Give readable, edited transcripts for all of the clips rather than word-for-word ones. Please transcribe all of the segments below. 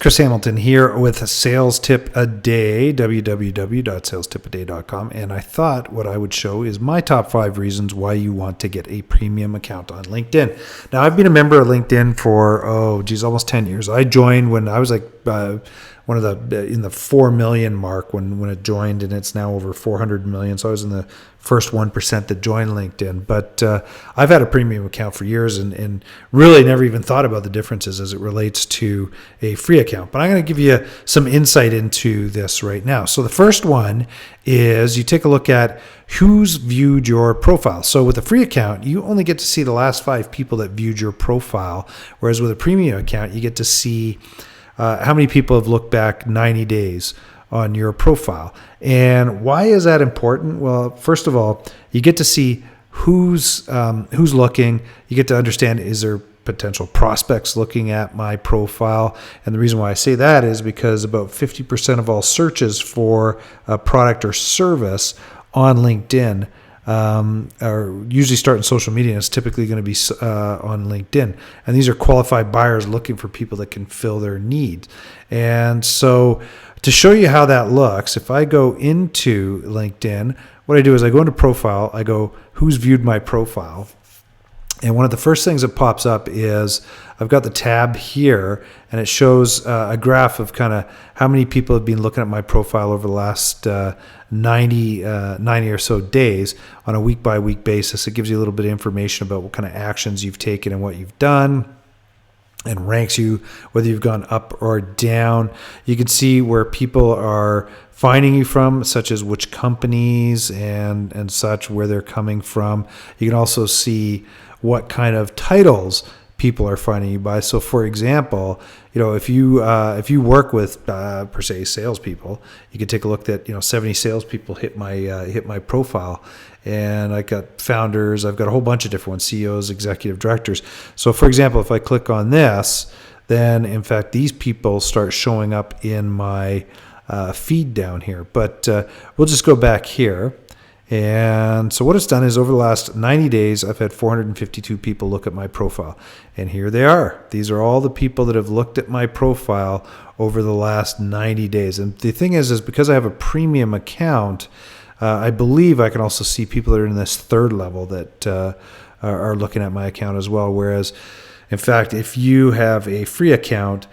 Chris Hamilton here with a Sales Tip a Day, www.salestipaday.com. And I thought what I would show is my top 5 reasons why you want to get a premium account on LinkedIn. Now, I've been a member of LinkedIn for, almost 10 years. I joined when I was like one of the in the 4 million mark when it joined, and it's now over 400 million. So I was in the first 1% that joined LinkedIn. But I've had a premium account for years and really never even thought about the differences as it relates to a free account. But I'm going to give you some insight into this right now. So the first one is you take a look at who's viewed your profile. So with a free account, you only get to see the last 5 people that viewed your profile, whereas with a premium account, you get to see how many people have looked back 90 days on your profile. And why is that important? Well, first of all, you get to see who's looking. You get to understand, is there potential prospects looking at my profile? And the reason why I say that is because about 50% of all searches for a product or service on LinkedIn are usually start in social media, and it's typically going to be on LinkedIn. And these are qualified buyers looking for people that can fill their need. And so to show you how that looks, if I go into LinkedIn, what I do is I go into profile, I go, who's viewed my profile? And one of the first things that pops up is I've got the tab here, and it shows a graph of kind of how many people have been looking at my profile over the last 90 or so days on a week-by-week basis. It gives you a little bit of information about what kind of actions you've taken and what you've done, and ranks you whether you've gone up or down. You can see where people are finding you from, such as which companies and such, where they're coming from. You can also see what kind of titles people are finding you by. So, for example, if you work with per se salespeople, you can take a look that 70 salespeople hit my profile, and I got founders. I've got a whole bunch of different ones: CEOs, executive directors. So, for example, if I click on this, then in fact these people start showing up in my feed down here. But we'll just go back here. And so what it's done is over the last 90 days, I've had 452 people look at my profile. And here they are. These are all the people that have looked at my profile over the last 90 days. And the thing is because I have a premium account, I believe I can also see people that are in this third level that are looking at my account as well. Whereas, in fact, if you have a free account,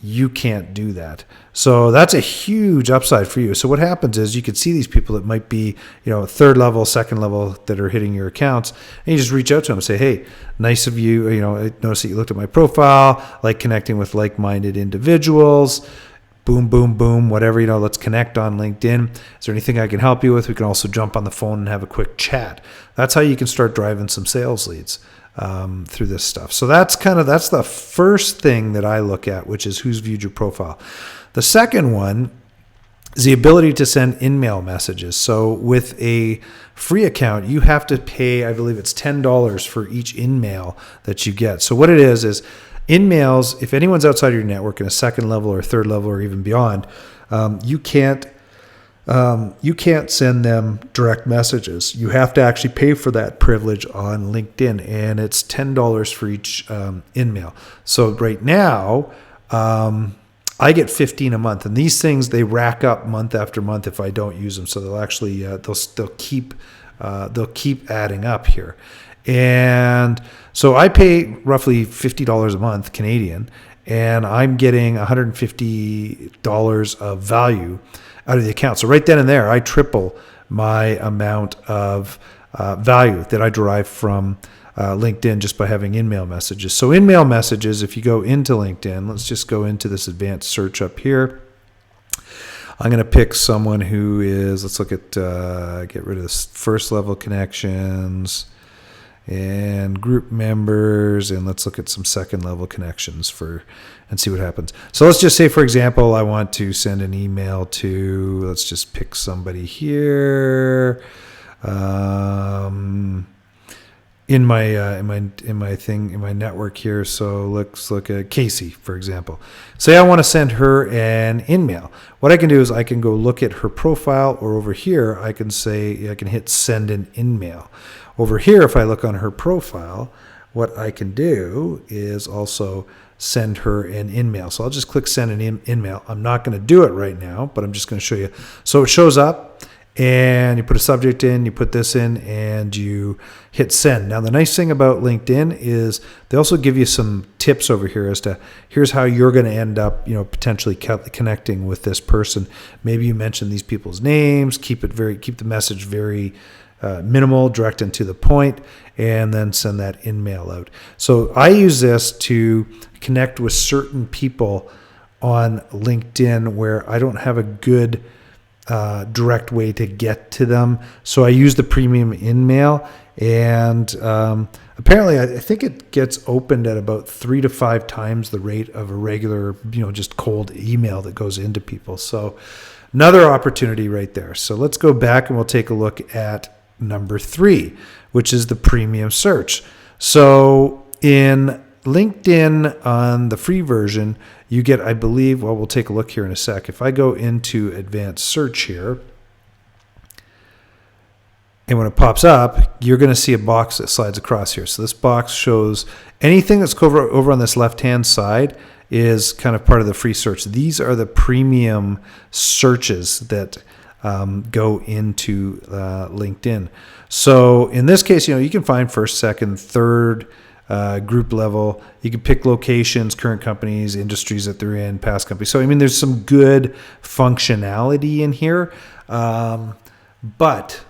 you can't do that. So that's a huge upside for you. So what happens is you can see these people that might be, third level, second level that are hitting your accounts, and you just reach out to them and say, hey, nice of you. I noticed that you looked at my profile, like connecting with like-minded individuals. Boom, boom, boom, whatever, let's connect on LinkedIn. Is there anything I can help you with? We can also jump on the phone and have a quick chat. That's how you can start driving some sales leads through this stuff. So that's the first thing that I look at, which is who's viewed your profile. The second one is the ability to send InMail messages. So with a free account, you have to pay, I believe it's $10 for each InMail that you get. So what it is InMails, if anyone's outside of your network in a second level or third level or even beyond, you can't send them direct messages. You have to actually pay for that privilege on LinkedIn, and it's $10 for each InMail. So right now, I get 15 a month, and these things, they rack up month after month if I don't use them. So they'll actually they'll keep adding up here. And so I pay roughly $50 a month Canadian, and I'm getting $150 of value out of the account. So right then and there, I triple my amount of value that I derive from LinkedIn just by having InMail messages. So InMail messages, if you go into LinkedIn, let's just go into this advanced search up here. I'm going to pick someone who is, let's look at, get rid of this first level connections and group members, and let's look at some second level connections and see what happens. So let's just say, for example, I want to send an email to, let's just pick somebody here. In my network here. So let's look at Casey, for example. Say I want to send her an InMail. What I can do is I can go look at her profile, or over here I can hit send an InMail. Over here, if I look on her profile, what I can do is also send her an InMail. So I'll just click send an InMail. I'm not going to do it right now, but I'm just going to show you. So it shows up, and you put a subject in, you put this in, and you hit send. Now, the nice thing about LinkedIn is they also give you some tips over here as to here's how you're going to end up, potentially connecting with this person. Maybe you mention these people's names, keep the message very minimal, direct and to the point, and then send that InMail out. So I use this to connect with certain people on LinkedIn where I don't have a good direct way to get to them. So I use the premium InMail, and apparently I think it gets opened at about 3 to 5 times the rate of a regular, just cold email that goes into people. So another opportunity right there. So let's go back and we'll take a look at number 3, which is the premium search. So in LinkedIn on the free version, you get, I believe, we'll take a look here in a sec. If I go into advanced search here, and when it pops up, you're going to see a box that slides across here. So this box shows anything that's over on this left-hand side is kind of part of the free search. These are the premium searches that go into LinkedIn. So in this case, you can find first, second, third, group level. You can pick locations, current companies, industries that they're in, past companies. So, there's some good functionality in here. But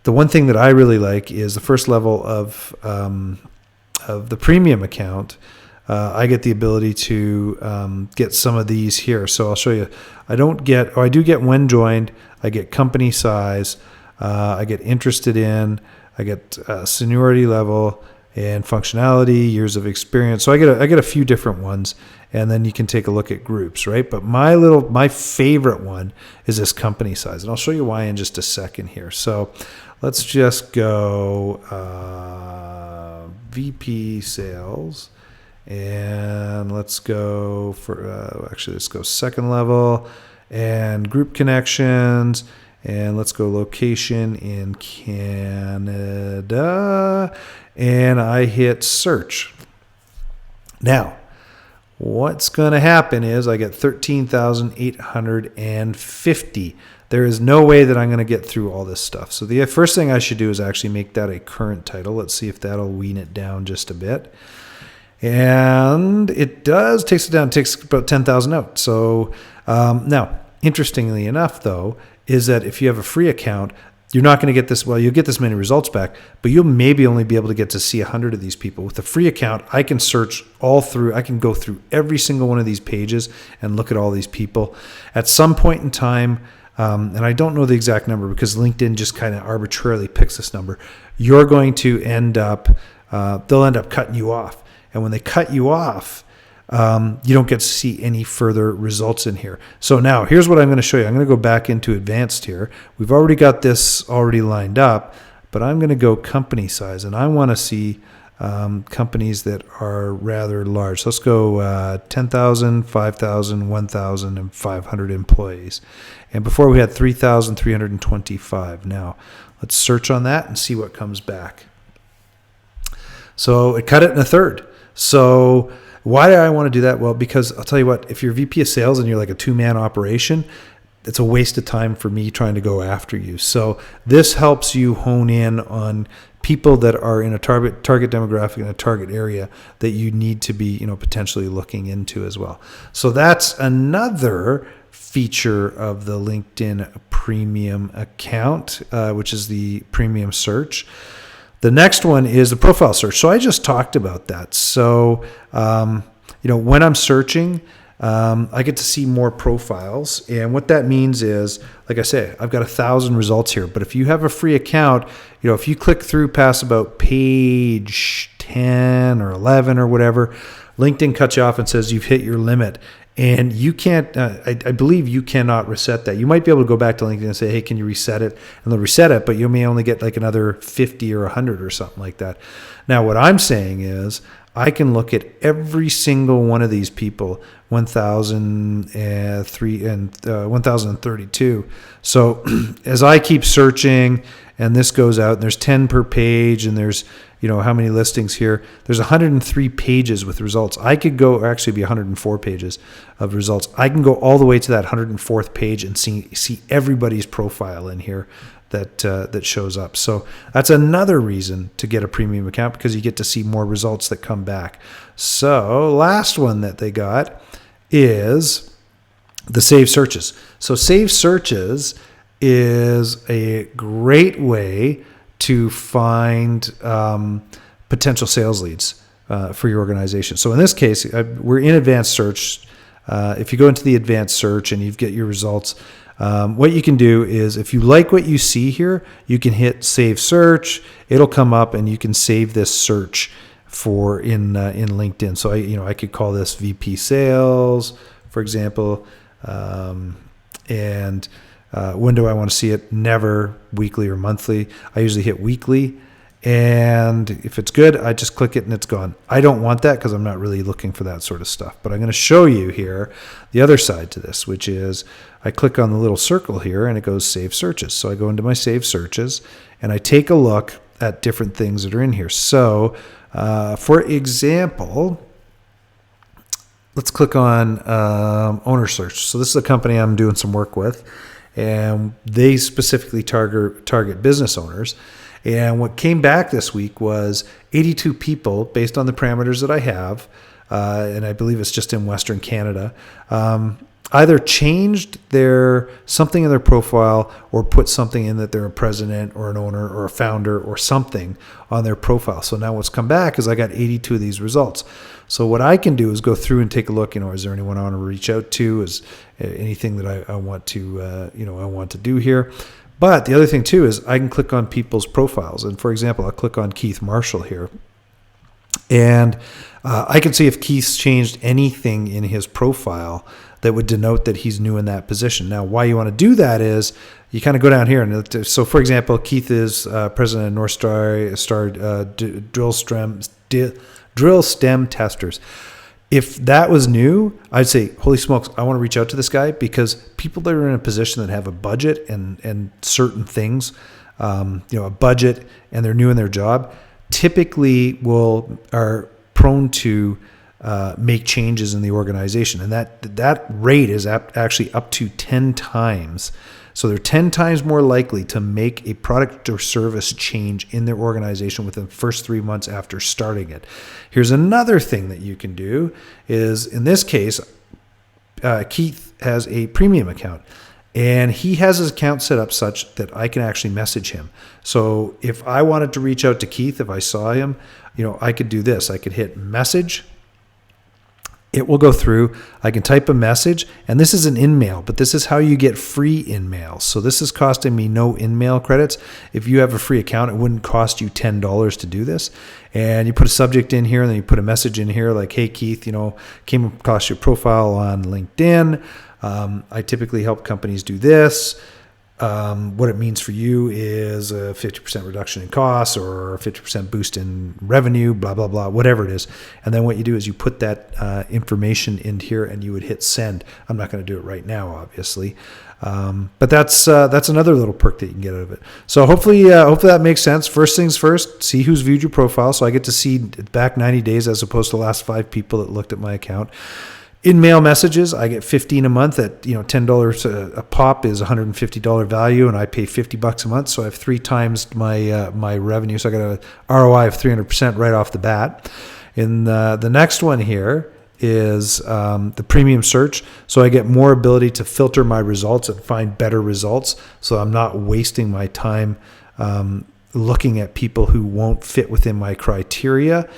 the one thing that I really like is the first level of the premium account. I get the ability to get some of these here. So I'll show you. I do get when joined. I get company size. I get interested in. I get seniority level and functionality, years of experience. So I get a few different ones, and then you can take a look at groups, right? But my favorite one is this company size, and I'll show you why in just a second here. So let's just go VP sales, and let's go for let's go second level and group connections. And let's go location in Canada, and I hit search. Now, what's going to happen is I get 13,850. There is no way that I'm going to get through all this stuff. So the first thing I should do is actually make that a current title. Let's see if that'll wean it down just a bit. And it does, takes it down, takes about 10,000 out. So now, interestingly enough, though, is that if you have a free account, you're not going to get this, you'll get this many results back, but you'll maybe only be able to get to see 100 of these people. With a free account, I can search I can go through every single one of these pages and look at all these people. At some point in time, and I don't know the exact number because LinkedIn just kind of arbitrarily picks this number, you're going to they'll end up cutting you off. And when they cut you off, you don't get to see any further results in here. So now here's what I'm going to show you. I'm going to go back into advanced here. We've already got this already lined up, but I'm going to go company size, and I want to see companies that are rather large. So let's go 10,000, 5,000, 1,000, and 500 employees. And before we had 3,325. Now let's search on that and see what comes back. So it cut it in a third. So why do I want to do that? Well, because I'll tell you what, if you're VP of sales and you're like a 2-man operation, it's a waste of time for me trying to go after you. So this helps you hone in on people that are in a target demographic in a target area that you need to be, potentially looking into as well. So that's another feature of the LinkedIn premium account, which is the premium search. The next one is the profile search. So I just talked about that. So, when I'm searching, I get to see more profiles. And what that means is, like I say, I've got 1,000 results here. But if you have a free account, if you click through past about page 10 or 11 or whatever, LinkedIn cuts you off and says you've hit your limit. And you can't, I believe you cannot reset that. You might be able to go back to LinkedIn and say, hey, can you reset it? And they'll reset it, but you may only get like another 50 or 100 or something like that. Now, what I'm saying is I can look at every single one of these people, 1,003 and 1,032. So as I keep searching, and this goes out, and there's 10 per page, and there's, how many listings here? There's 103 pages with results. I could go, or actually be 104 pages of results. I can go all the way to that 104th page and see everybody's profile in here that shows up. So that's another reason to get a premium account, because you get to see more results that come back. So last one that they got is the Save Searches. So Save Searches is a great way to find potential sales leads for your organization. So in this case, we're in advanced search. If you go into the advanced search and you get your results, what you can do is, if you like what you see here, you can hit Save Search. It'll come up, and you can save this search for in LinkedIn. So I could call this VP Sales, for example, and when do I want to see it? Never weekly or monthly. I usually hit weekly, and if it's good, I just click it and it's gone. I don't want that because I'm not really looking for that sort of stuff. But I'm going to show you here the other side to this, which is I click on the little circle here and it goes Save Searches. So I go into my Save Searches and I take a look at different things that are in here. So for example, let's click on Owner Search. So this is a company I'm doing some work with, and they specifically target business owners. And what came back this week was 82 people, based on the parameters that I have, and I believe it's just in Western Canada, either changed something in their profile or put something in that they're a president or an owner or a founder or something on their profile. So now what's come back is I got 82 of these results. So what I can do is go through and take a look. Is there anyone I want to reach out to? Is anything that I want to do here? But the other thing too is I can click on people's profiles. And for example, I'll click on Keith Marshall here, and I can see if Keith's changed anything in his profile that would denote that he's new in that position. Now, why you want to do that is you kind of go down here. And so, for example, Keith is president of North Star Drill Stem Testers. If that was new, I'd say, holy smokes, I want to reach out to this guy, because people that are in a position that have a budget and certain things, a budget, and they're new in their job, typically are prone to make changes in the organization. And that rate is actually up to 10 times. So they're 10 times more likely to make a product or service change in their organization within the first 3 months after starting it. Here's another thing that you can do is, in this case, Keith has a premium account, and he has his account set up such that I can actually message him. So if I wanted to reach out to Keith, if I saw him, I could do this. I could hit message. It will go through. I can type a message, and this is an InMail, but this is how you get free InMail. So this is costing me no InMail credits. If you have a free account, it wouldn't cost you $10 to do this. And you put a subject in here, and then you put a message in here like, hey, Keith, came across your profile on LinkedIn. I typically help companies do this. What it means for you is a 50% reduction in costs or a 50% boost in revenue, blah, blah, blah, whatever it is. And then what you do is you put that information in here and you would hit send. I'm not going to do it right now, obviously. But that's another little perk that you can get out of it. So hopefully that makes sense. First things first, see who's viewed your profile. So I get to see back 90 days as opposed to the last 5 people that looked at my account. InMail Messages, I get 15 a month at $10 a pop is $150 value, and I pay $50 a month, so I have 3 times my revenue. So I got a ROI of 300% right off the bat. In the next one here is the premium search, so I get more ability to filter my results and find better results. So I'm not wasting my time looking at people who won't fit within my criteria.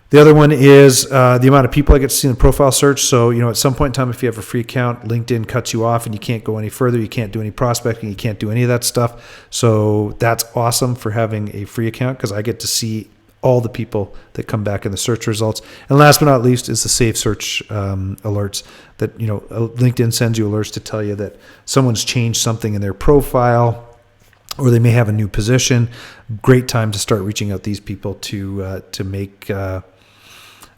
The other one is the amount of people I get to see in the profile search. So, at some point in time, if you have a free account, LinkedIn cuts you off and you can't go any further. You can't do any prospecting. You can't do any of that stuff. So that's awesome for having a free account, because I get to see all the people that come back in the search results. And last but not least is the Save Search alerts that, LinkedIn sends you alerts to tell you that someone's changed something in their profile, or they may have a new position. Great time to start reaching out these people to make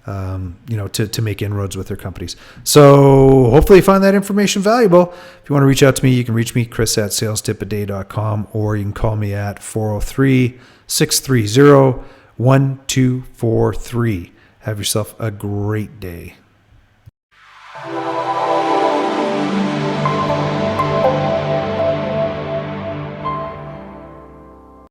to make inroads with their companies. So hopefully you find that information valuable. If you want to reach out to me, you can reach me, chris@salestipaday.com, or you can call me at 403-630-1243. Have yourself a great day.